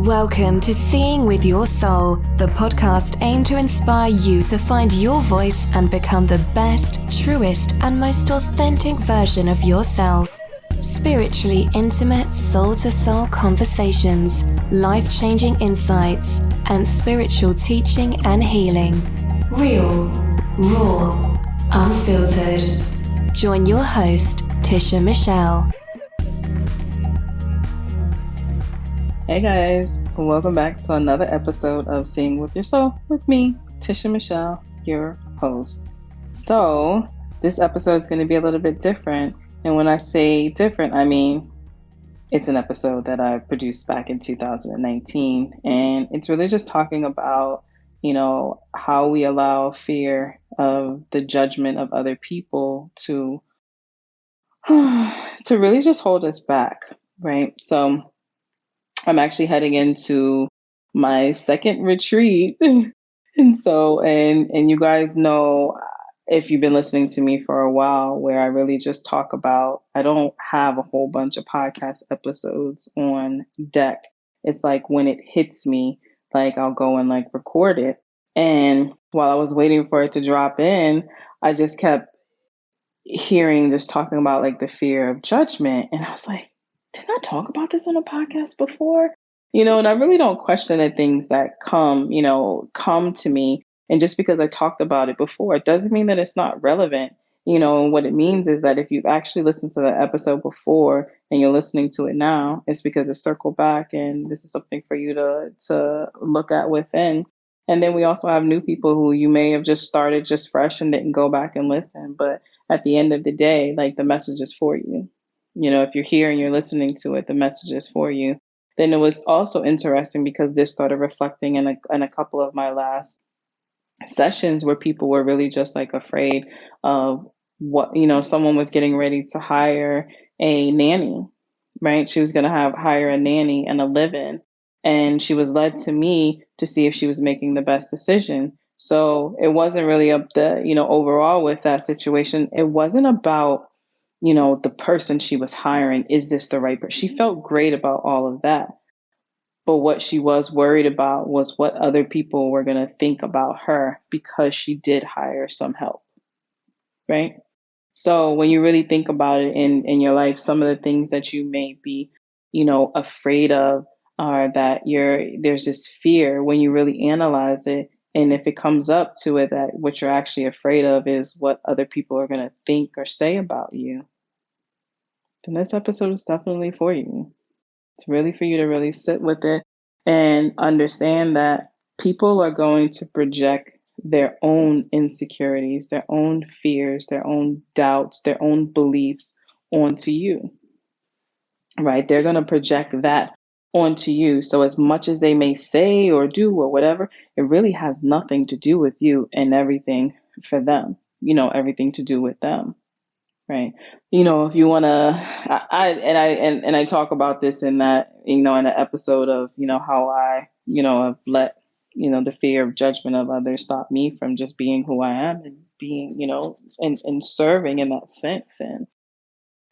Welcome to Seeing with Your Soul, the podcast aimed to inspire you to find your voice and become the best, truest, and most authentic version of yourself. Spiritually intimate, soul-to-soul conversations, life-changing insights, and spiritual teaching and healing. Real, raw, unfiltered. Join your host, Tisha Michelle. Hey guys, welcome back to another episode of Seeing with Your Soul with me, Tisha Michelle, your host. So this episode is going to be a little bit different. And when I say different, I mean it's an episode that I produced back in 2019. And it's really just talking about, how we allow fear of the judgment of other people to really just hold us back, right? So I'm actually heading into my second retreat. And you guys know, if you've been listening to me for a while, where I really just talk about, I don't have a whole bunch of podcast episodes on deck. It's like when it hits me, like I'll go and record it. And while I was waiting for it to drop in, I just kept talking about the fear of judgment. And I was like, did I talk about this on a podcast before? And I really don't question the things that come to me. And just because I talked about it before, it doesn't mean that it's not relevant. What it means is that if you've actually listened to the episode before and you're listening to it now, it's because it circled back and this is something for you to look at within. And then we also have new people who you may have just started just fresh and didn't go back and listen. But at the end of the day, the message is for you. If you're here and you're listening to it, the message is for you. Then it was also interesting because this started reflecting in a couple of my last sessions where people were really just afraid of what, someone was getting ready to hire a nanny, right? She was going to hire a nanny and a live-in. And she was led to me to see if she was making the best decision. So it wasn't really up to, overall with that situation. It wasn't about the person she was hiring, is this the right person? She felt great about all of that. But what she was worried about was what other people were going to think about her because she did hire some help, right? So when you really think about it in your life, some of the things that you may be, afraid of are that there's this fear when you really analyze it. And if it comes up to it, that what you're actually afraid of is what other people are going to think or say about you, then this episode is definitely for you. It's really for you to really sit with it and understand that people are going to project their own insecurities, their own fears, their own doubts, their own beliefs onto you, right? They're going to project that onto you. So as much as they may say or do or whatever, it really has nothing to do with you and everything for them, everything to do with them. Right. If you want to, I talk about this in that, in an episode of, how I, have let, the fear of judgment of others stop me from just being who I am and being, and serving in that sense. And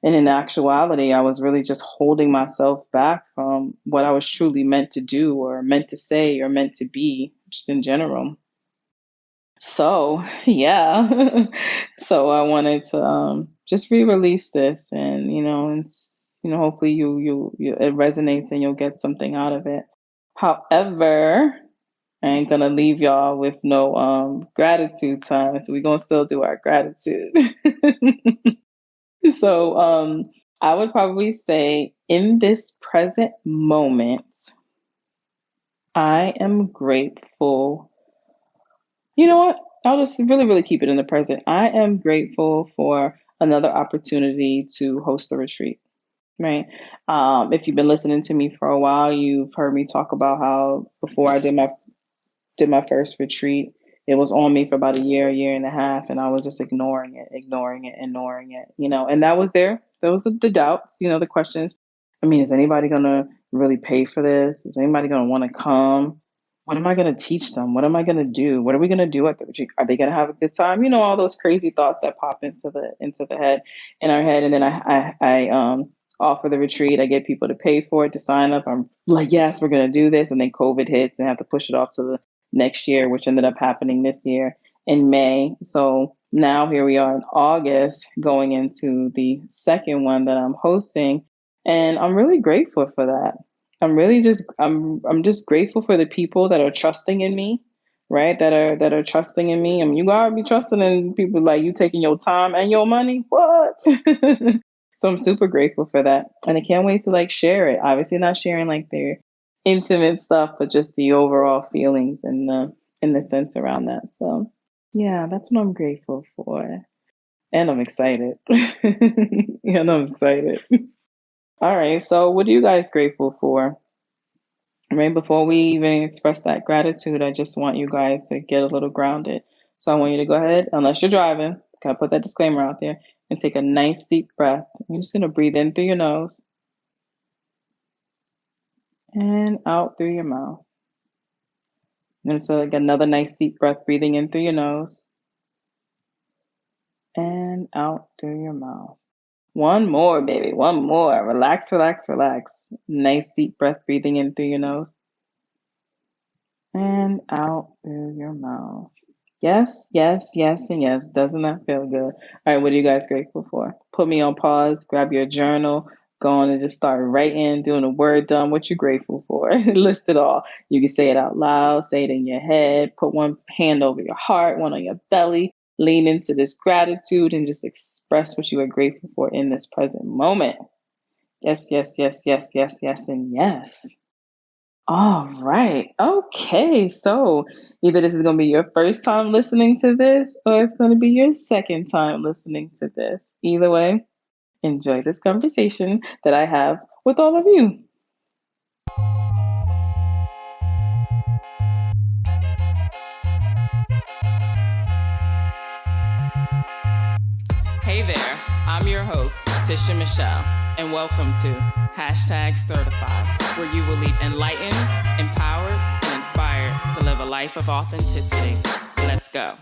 in actuality, I was really just holding myself back from what I was truly meant to do or meant to say or meant to be, just in general. So, yeah. So I wanted to just re-release this and, hopefully you it resonates and you'll get something out of it. However, I ain't going to leave y'all with no gratitude time. So we're going to still do our gratitude. So I would probably say in this present moment, I am grateful. You know what? I'll just really, really keep it in the present. I am grateful for another opportunity to host a retreat, right? If you've been listening to me for a while, you've heard me talk about how before I did my first retreat, it was on me for about a year and a half, and I was just ignoring it, and that was there. Those are the doubts, the questions. I mean, is anybody going to really pay for this? Is anybody going to want to come? What am I going to teach them? What am I going to do? What are we going to do at the retreat? Are they going to have a good time? All those crazy thoughts that pop into the head, in our head. And then I offer the retreat. I get people to pay for it, to sign up. I'm like, yes, we're going to do this. And then COVID hits and I have to push it off to the next year, which ended up happening this year in May. So now here we are in August going into the second one that I'm hosting. And I'm really grateful for that. I'm just grateful for the people that are trusting in me, right? That are trusting in me. I mean, you gotta be trusting in people like you taking your time and your money. What? So I'm super grateful for that. And I can't wait to like share it. Obviously not sharing like their intimate stuff, but just the overall feelings and the sense around that. So yeah, that's what I'm grateful for. And I'm excited. And I'm excited. All right. So what are you guys grateful for? Right before we even express that gratitude, I just want you guys to get a little grounded. So I want you to go ahead, unless you're driving, gotta put that disclaimer out there, and take a nice deep breath. You're just gonna breathe in through your nose and out through your mouth. And so like another nice deep breath, breathing in through your nose and out through your mouth. One more, baby. One more. Relax, relax, relax. Nice deep breath, breathing in through your nose and out through your mouth. Yes, yes, yes, and yes. Doesn't that feel good? All right, what are you guys grateful for? Put me on pause, grab your journal, go on and just start writing, doing a word dump. What you grateful for? List it all. You can say it out loud, say it in your head, put one hand over your heart, one on your belly, lean into this gratitude and just express what you are grateful for in this present moment. Yes, yes, yes, yes, yes, yes, and yes. All right. Okay. So either this is going to be your first time listening to this or it's going to be your second time listening to this. Either way, enjoy this conversation that I have with all of you. Hey there, I'm your host, Tisha Michelle, and welcome to #Certified, where you will leave enlightened, empowered, and inspired to live a life of authenticity. Let's go.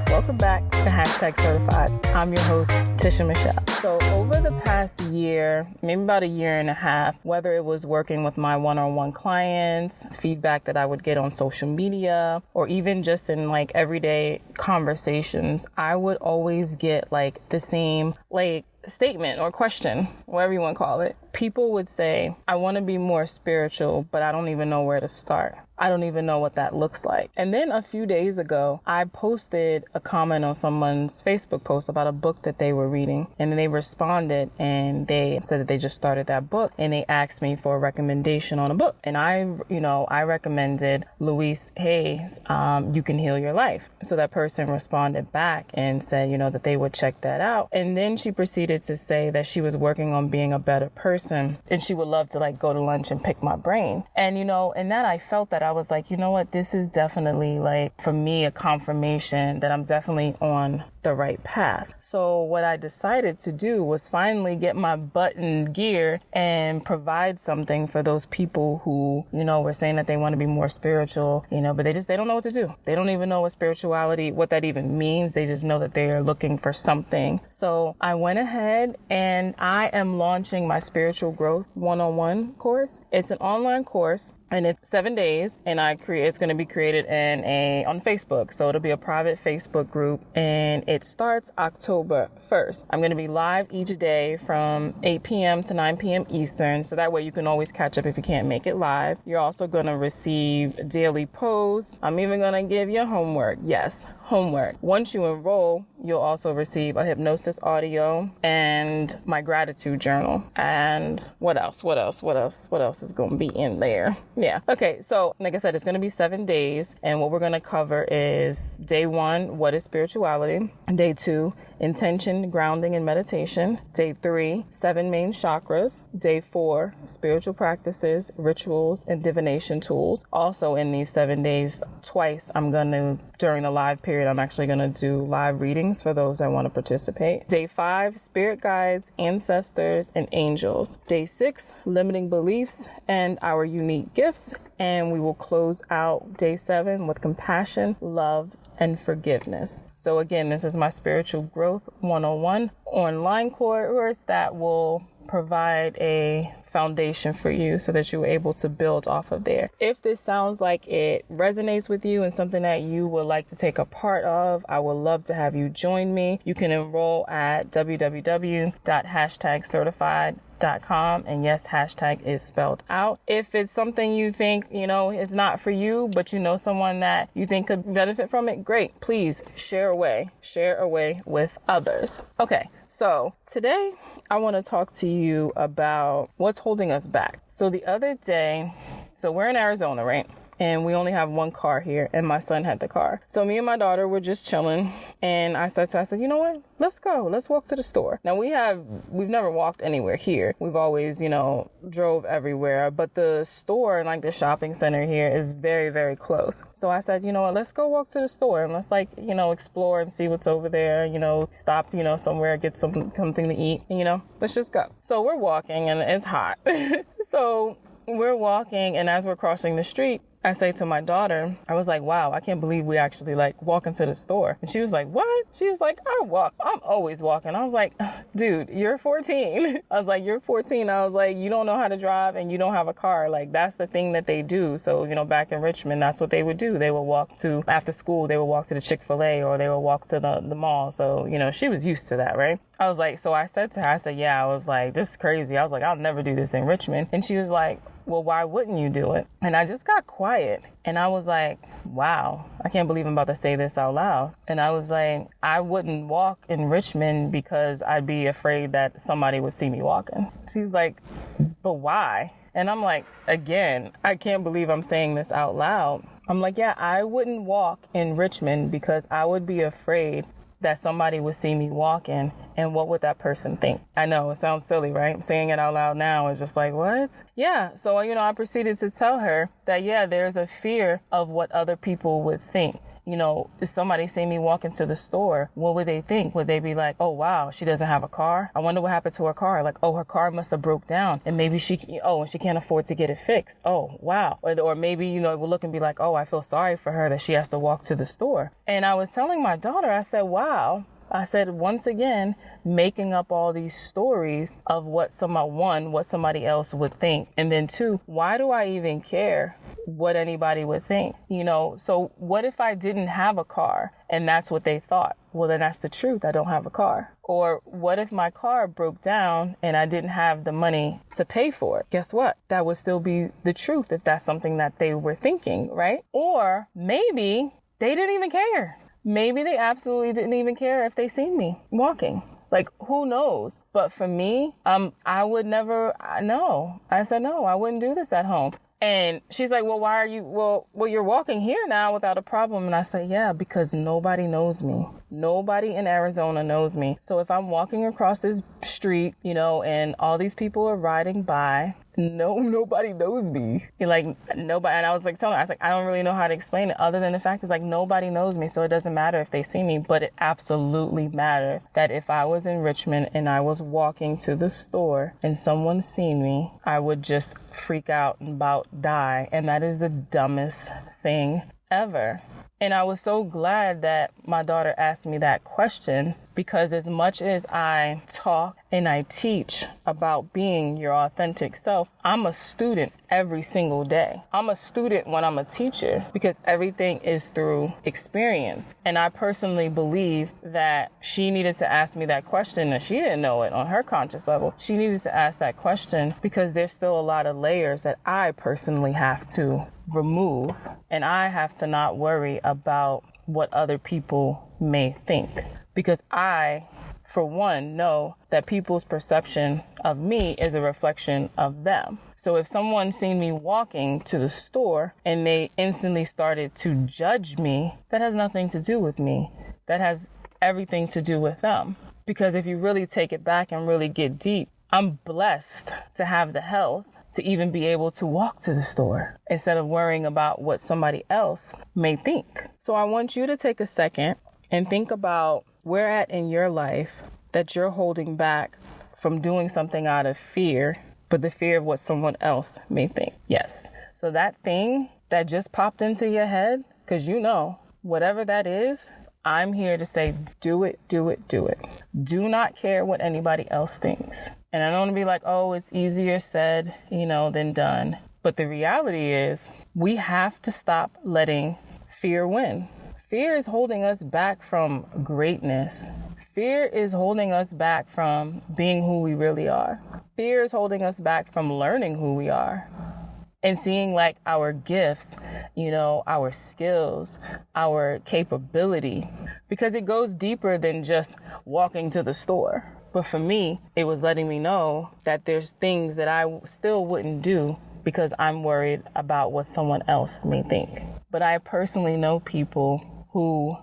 Welcome back to #Certified. I'm your host, Tisha Michelle. So over the past year, maybe about a year and a half, whether it was working with my one-on-one clients, feedback that I would get on social media, or even just in like everyday conversations, I would always get like the same like statement or question, whatever you want to call it. People would say, I want to be more spiritual, but I don't even know where to start. I don't even know what that looks like. And then a few days ago, I posted a comment on someone's Facebook post about a book that they were reading. And then they responded and they said that they just started that book. And they asked me for a recommendation on a book. And I recommended Louise Hay's, You Can Heal Your Life. So that person responded back and said, that they would check that out. And then she proceeded to say that she was working on being a better person and she would love to like go to lunch and pick my brain. And, in that I felt that I was like, you know what, this is definitely like for me a confirmation that I'm definitely on the right path. So what I decided to do was finally get my butt in gear and provide something for those people who, were saying that they want to be more spiritual, but they don't know what to do. They don't even know what spirituality, what that even means. They just know that they are looking for something. So I went ahead and I am launching my spiritual growth one-on-one course. It's an online course. And it's 7 days, and it's going to be created on Facebook. So it'll be a private Facebook group, and it starts October 1st. I'm going to be live each day from 8 p.m. to 9 p.m. Eastern. So that way you can always catch up if you can't make it live. You're also going to receive daily posts. I'm even going to give you homework. Yes, homework. Once you enroll, you'll also receive a hypnosis audio and my gratitude journal. And what else is going to be in there? Yeah. Okay. So like I said, it's going to be 7 days. And what we're going to cover is day 1, what is spirituality? Day 2, intention, grounding, and meditation. Day 3, 7 main chakras. Day 4, spiritual practices, rituals, and divination tools. Also in these 7 days, twice during the live period, I'm actually going to do live readings for those that want to participate. Day 5, spirit guides, ancestors, and angels. Day 6, limiting beliefs and our unique gifts. And we will close out day 7 with compassion, love, and forgiveness. So again, this is my Spiritual Growth 101 online course that will provide a foundation for you so that you're able to build off of there. If this sounds like it resonates with you and something that you would like to take a part of, I would love to have you join me. You can enroll at www.hashtagcertified.com, and yes, hashtag is spelled out. If it's something you think, is not for you, but you know someone that you think could benefit from it, great. Please share away with others. Okay, so today I want to talk to you about what's holding us back. So the other day, we're in Arizona, right? And we only have one car here, and my son had the car. So me and my daughter were just chilling, and I said, you know what? Let's go. Let's walk to the store. Now we've never walked anywhere here. We've always, drove everywhere, but the store and like the shopping center here is very, very close. So I said, you know what? Let's go walk to the store and let's explore and see what's over there. Stop, somewhere, get something to eat, and, let's just go. So we're walking and it's hot. So we're walking, and as we're crossing the street, I say to my daughter, I was like, wow, I can't believe we actually walk into the store. And she was like, what? She was like, I'm always walking. I was like, dude, you're 14. I was like, you're 14. I was like, you don't know how to drive and you don't have a car. That's the thing that they do. So, back in Richmond, that's what they would do. They would walk after school, they would walk to the Chick-fil-A or they would walk to the mall. So, she was used to that, right? I was like, so I said to her, yeah, I was like, this is crazy. I was like, I'll never do this in Richmond. And she was like, well, why wouldn't you do it? And I just got quiet and I was like, wow, I can't believe I'm about to say this out loud. And I was like, I wouldn't walk in Richmond because I'd be afraid that somebody would see me walking. She's like, but why? And I'm like, again, I can't believe I'm saying this out loud. I'm like, yeah, I wouldn't walk in Richmond because I would be afraid that somebody would see me walking, and what would that person think? I know it sounds silly, right? Saying it out loud now is just like, what? Yeah. So, I proceeded to tell her that, yeah, there's a fear of what other people would think. If somebody see me walk into the store, what would they think? Would they be like, oh, wow, she doesn't have a car? I wonder what happened to her car. Like, oh, her car must have broke down and maybe she can't afford to get it fixed. Oh, wow. Or maybe, we'll look and be like, oh, I feel sorry for her that she has to walk to the store. And I was telling my daughter, I said, wow. I said, once again, making up all these stories of what somebody else would think. And then 2, why do I even care what anybody would think? So what if I didn't have a car and that's what they thought? Well, then that's the truth. I don't have a car. Or what if my car broke down and I didn't have the money to pay for it? Guess what? That would still be the truth if that's something that they were thinking, right? Or maybe they didn't even care. Maybe they absolutely didn't even care if they seen me walking. Who knows? But for me, I would never, no. I said, no, I wouldn't do this at home. And she's like, well, why are you, well, you're walking here now without a problem. And I say, yeah, because nobody knows me. Nobody in Arizona knows me. So if I'm walking across this street, and all these people are riding by, nobody knows me. Nobody. And I was telling her, I don't really know how to explain it other than the fact is nobody knows me. So it doesn't matter if they see me, but it absolutely matters that if I was in Richmond and I was walking to the store and someone seen me, I would just freak out and about die. And that is the dumbest thing ever. And I was so glad that my daughter asked me that question, because as much as I talk and I teach about being your authentic self, I'm a student every single day. I'm a student when I'm a teacher, because everything is through experience. And I personally believe that she needed to ask me that question, and she didn't know it on her conscious level. She needed to ask that question because there's still a lot of layers that I personally have to remove, and I have to not worry about what other people may think, because I, for one, know that people's perception of me is a reflection of them. So if someone seen me walking to the store and they instantly started to judge me, that has nothing to do with me. That has everything to do with them. Because if you really take it back and really get deep, I'm blessed to have the health to even be able to walk to the store instead of worrying about what somebody else may think. So I want you to take a second and think about where at in your life that you're holding back from doing something out of fear, but the fear of what someone else may think. Yes. So that thing that just popped into your head, because whatever that is, I'm here to say, do it, do it, do it. Do not care what anybody else thinks. And I don't want to be like, oh, it's easier said, than done. But the reality is we have to stop letting fear win. Fear is holding us back from greatness. Fear is holding us back from being who we really are. Fear is holding us back from learning who we are and seeing like our gifts, our skills, our capability, because it goes deeper than just walking to the store. But for me, it was letting me know that there's things that I still wouldn't do because I'm worried about what someone else may think. But I personally know people who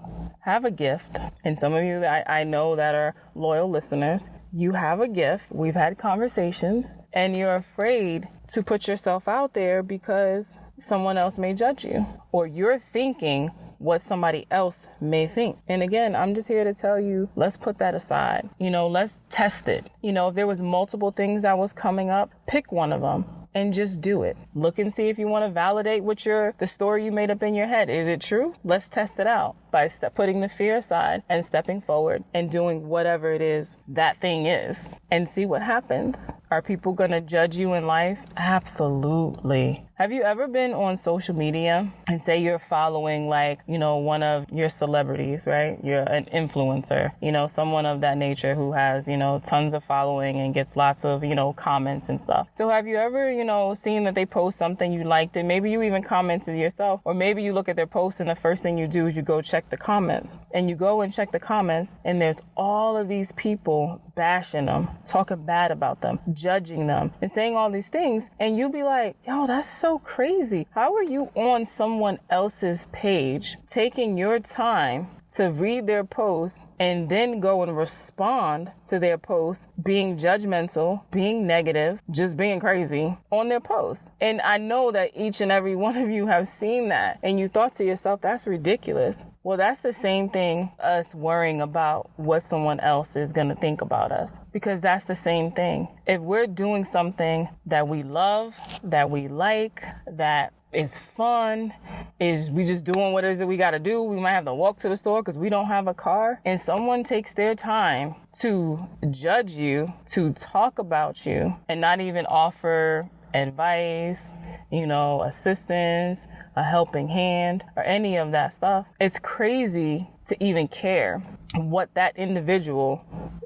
have a gift, and some of you that I know that are loyal listeners, you have a gift. We've had conversations, and you're afraid to put yourself out there because someone else may judge you, or you're thinking what somebody else may think. And again, I'm just here to tell you, let's put that aside. Let's test it. If there was multiple things that was coming up, pick one of them and just do it. Look and see if you want to validate what the story you made up in your head. Is it true? Let's test it out by putting the fear aside and stepping forward and doing whatever it is that thing is and see what happens. Are people going to judge you in life? Absolutely. Have you ever been on social media and say you're following one of your celebrities, right? You're an influencer, someone of that nature who has, tons of following and gets lots of, comments and stuff. So have you ever, seen that they post something you liked and maybe you even commented yourself, or maybe you look at their post and the first thing you do is you go check the comments, and you go and check the comments and there's all of these people bashing them, talking bad about them, judging them and saying all these things. And you'll be like, yo, that's so crazy. How are you on someone else's page taking your time to read their posts and then go and respond to their posts, being judgmental, being negative, just being crazy on their posts? And I know that each and every one of you have seen that and you thought to yourself, that's ridiculous. Well, that's the same thing, us worrying about what someone else is going to think about us, because that's the same thing. If we're doing something that we love, that we like, that is fun, is we just doing what it is that we got to do. We might have to walk to the store because we don't have a car, and someone takes their time to judge you, to talk about you, and not even offer advice, assistance, a helping hand, or any of that stuff. It's crazy to even care what that individual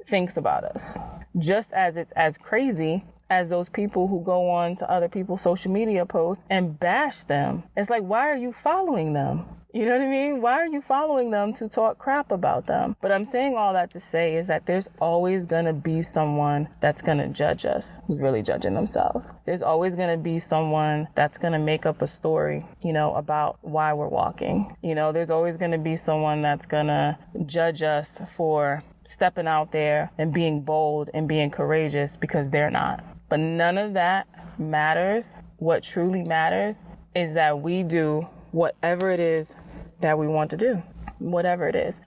thinks about us. Just as it's as crazy as those people who go on to other people's social media posts and bash them. It's like, why are you following them? You know what I mean? Why are you following them to talk crap about them? But I'm saying all that to say is that there's always going to be someone that's going to judge us, who's really judging themselves. There's always going to be someone that's going to make up a story, about why we're walking. There's always going to be someone that's going to judge us for stepping out there and being bold and being courageous because they're not. But none of that matters. What truly matters is that we do whatever it is that we want to do, whatever it is.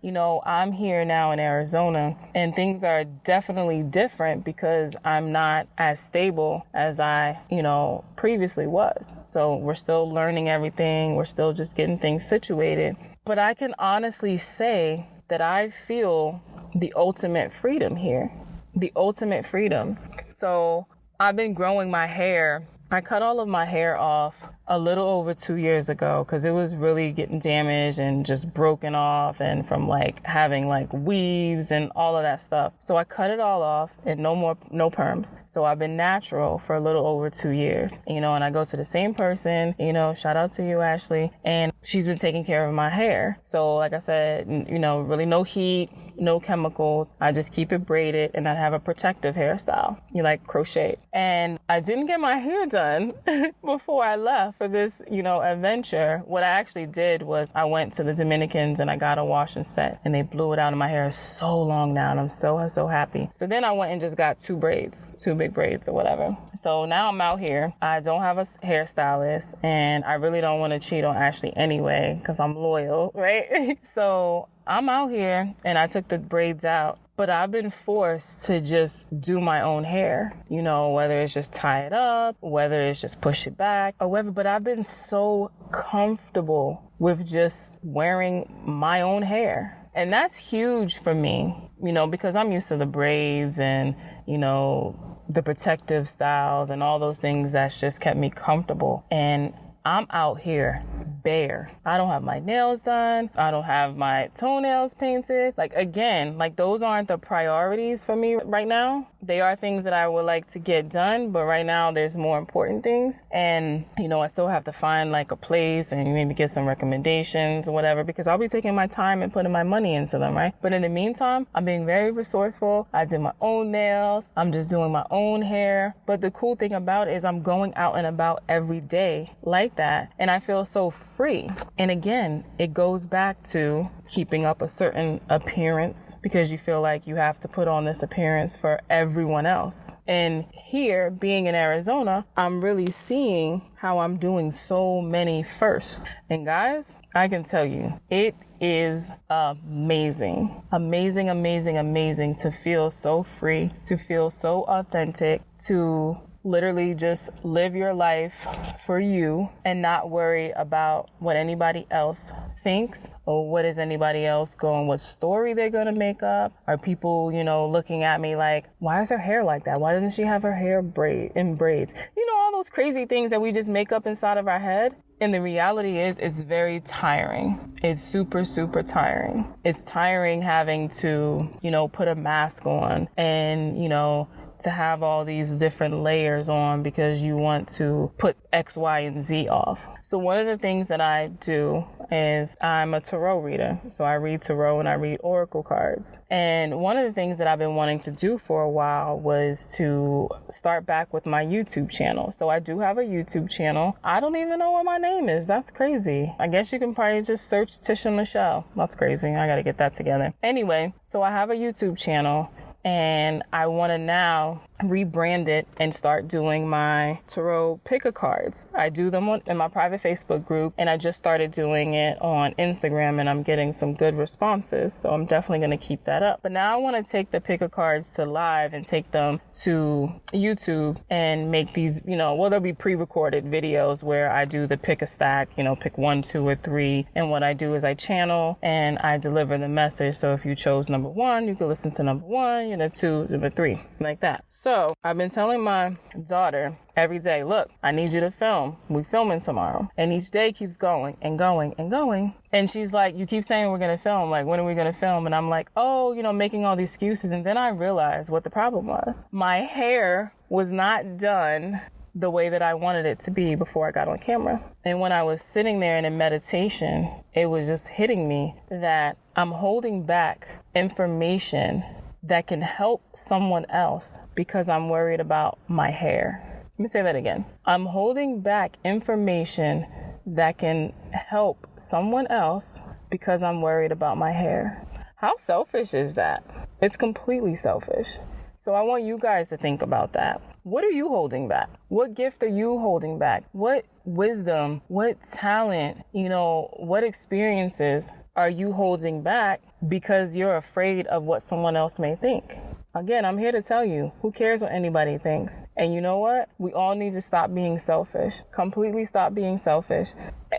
I'm here now in Arizona, and things are definitely different because I'm not as stable as I, previously was. So we're still learning everything. We're still just getting things situated. But I can honestly say that I feel the ultimate freedom here, the ultimate freedom. So I've been growing my hair. I cut all of my hair off a little over 2 years ago because it was really getting damaged and just broken off, and from having weaves and all of that stuff. So I cut it all off and no perms. So I've been natural for a little over 2 years, and I go to the same person, shout out to you, Ashley, and she's been taking care of my hair. So like I said, really no heat, no chemicals. I just keep it braided and I have a protective hairstyle, crochet. And I didn't get my hair done before I left for this, adventure. What I actually did was I went to the Dominicans and I got a wash and set, and they blew it out, and my hair is so long now, and I'm so happy. So then I went and just got 2 big braids or whatever. So now I'm out here. I don't have a hairstylist, and I really don't want to cheat on Ashley anyway because I'm loyal, right? So I'm out here and I took the braids out. But I've been forced to just do my own hair, whether it's just tie it up, whether it's just push it back, or whatever. But I've been so comfortable with just wearing my own hair. And that's huge for me, because I'm used to the braids and, the protective styles and all those things that's just kept me comfortable. And I'm out here bare. I don't have my nails done. I don't have my toenails painted. Those aren't the priorities for me right now. They are things that I would like to get done, but right now there's more important things. And, I still have to find a place and maybe get some recommendations or whatever, because I'll be taking my time and putting my money into them, right? But in the meantime, I'm being very resourceful. I did my own nails. I'm just doing my own hair. But the cool thing about it is I'm going out and about every day like that. And I feel so free. And again, it goes back to keeping up a certain appearance because you feel like you have to put on this appearance for everyone else. And here, being in Arizona, I'm really seeing how I'm doing so many firsts. And guys, I can tell you, it is amazing. Amazing, amazing, amazing to feel so free, to feel so authentic, to literally just live your life for you and not worry about what anybody else thinks or what is anybody else what story they're going to make up. Are people, looking at me like, why is her hair like that? Why doesn't she have her hair in braids? All those crazy things that we just make up inside of our head. And the reality is it's very tiring. It's super, super tiring. It's tiring having to, put a mask on and, to have all these different layers on because you want to put X, Y, and Z off. So one of the things that I do is I'm a tarot reader. So I read tarot and I read oracle cards. And one of the things that I've been wanting to do for a while was to start back with my YouTube channel. So I do have a YouTube channel. I don't even know what my name is. That's crazy. I guess you can probably just search Tisha Michelle. That's crazy. I got to get that together. Anyway, so I have a YouTube channel. And I want to now rebrand it and start doing my tarot picker cards. I do them in my private Facebook group, and I just started doing it on Instagram, and I'm getting some good responses. So I'm definitely going to keep that up. But now I want to take the picker cards to live and take them to YouTube and make these, there'll be pre-recorded videos where I do the pick a stack, pick 1, 2, or 3. And what I do is I channel and I deliver the message. So if you chose number 1, you can listen to number 1. 2, number 3, like that. So I've been telling my daughter every day, look, I need you to film. We're filming tomorrow. And each day keeps going and going and going. And she's like, you keep saying we're going to film. Like, when are we going to film? And I'm like, making all these excuses. And then I realized what the problem was. My hair was not done the way that I wanted it to be before I got on camera. And when I was sitting there in meditation, it was just hitting me that I'm holding back information that can help someone else because I'm worried about my hair. Let me say that again. I'm holding back information that can help someone else because I'm worried about my hair. How selfish is that? It's completely selfish. So I want you guys to think about that. What are you holding back? What gift are you holding back? What wisdom, what talent, what experiences are you holding back because you're afraid of what someone else may think? Again, I'm here to tell you, who cares what anybody thinks? And you know what? We all need to stop being selfish, completely stop being selfish,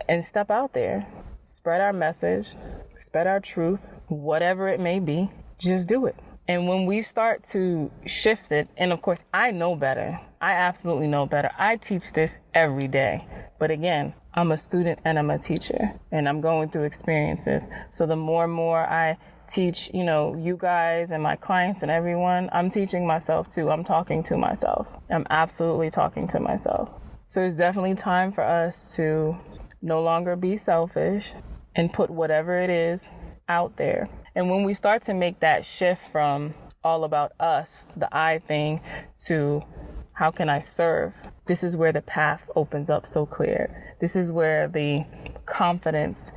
and step out there. Spread our message, spread our truth, whatever it may be, just do it. And when we start to shift it, and of course, I know better. I absolutely know better. I teach this every day. But again, I'm a student and I'm a teacher, and I'm going through experiences. So the more and more I teach, you guys and my clients and everyone, I'm teaching myself too. I'm talking to myself. I'm absolutely talking to myself. So it's definitely time for us to no longer be selfish and put whatever it is out there. And when we start to make that shift from all about us, the I thing, to how can I serve? This is where the path opens up so clear. This is where the confidence,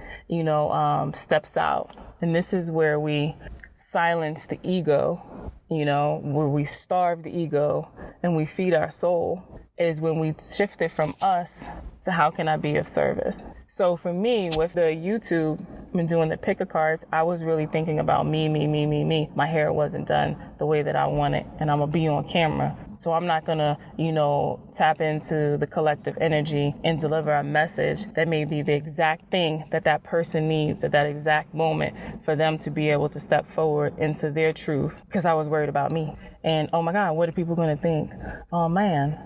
steps out. And this is where we silence the ego, where we starve the ego and we feed our soul. is when we shifted from us to how can I be of service. So for me, with the YouTube and doing the picker cards, I was really thinking about me. My hair wasn't done the way that I want it, and I'm gonna be on camera. So I'm not gonna, tap into the collective energy and deliver a message that may be the exact thing that that person needs at that exact moment for them to be able to step forward into their truth, because I was worried about me. And oh my God, what are people gonna think? Oh man.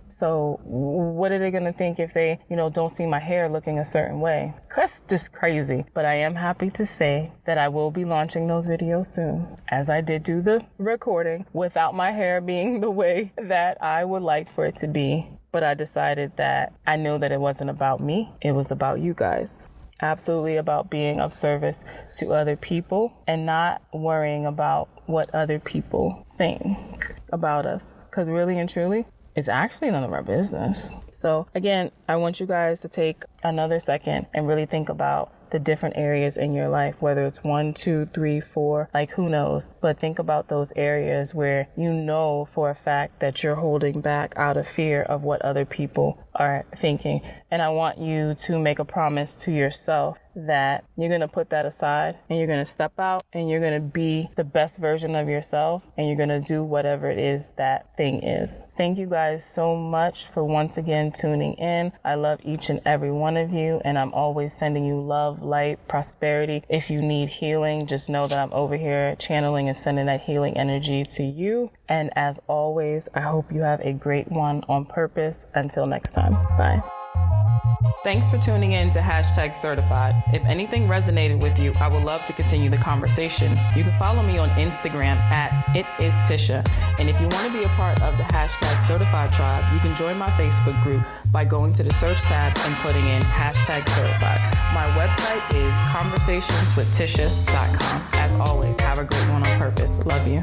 So what are they going to think if they, don't see my hair looking a certain way? That's just crazy. But I am happy to say that I will be launching those videos soon, as I did do the recording without my hair being the way that I would like for it to be. But I decided that I know that it wasn't about me. It was about you guys. Absolutely about being of service to other people and not worrying about what other people think about us. Because really and truly, it's actually none of our business. So again, I want you guys to take another second and really think about the different areas in your life, whether it's 1, 2, 3, 4, like who knows, but think about those areas where you know for a fact that you're holding back out of fear of what other people are thinking. And I want you to make a promise to yourself that you're going to put that aside and you're going to step out and you're going to be the best version of yourself and you're going to do whatever it is that thing is. Thank you guys so much for once again tuning in. I love each and every one of you, and I'm always sending you love, light, prosperity. If you need healing, just know that I'm over here channeling and sending that healing energy to you. And as always, I hope you have a great one on purpose. Until next time, bye. Thanks for tuning in to #certified. If anything resonated with you, I would love to continue the conversation. You can follow me on Instagram @itistisha. And if you want to be a part of the #certified tribe, you can join my Facebook group by going to the search tab and putting in #certified. My website is conversationswithtisha.com. As always, have a great one on purpose. Love you.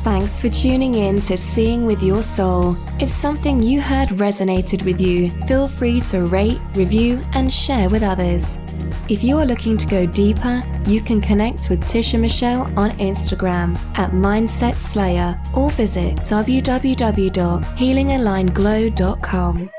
Thanks for tuning in to Seeing with Your Soul. If something you heard resonated with you, feel free to rate, review, and share with others. If you are looking to go deeper, you can connect with Tisha Michelle on Instagram @MindsetSlayer or visit www.healingalignglow.com.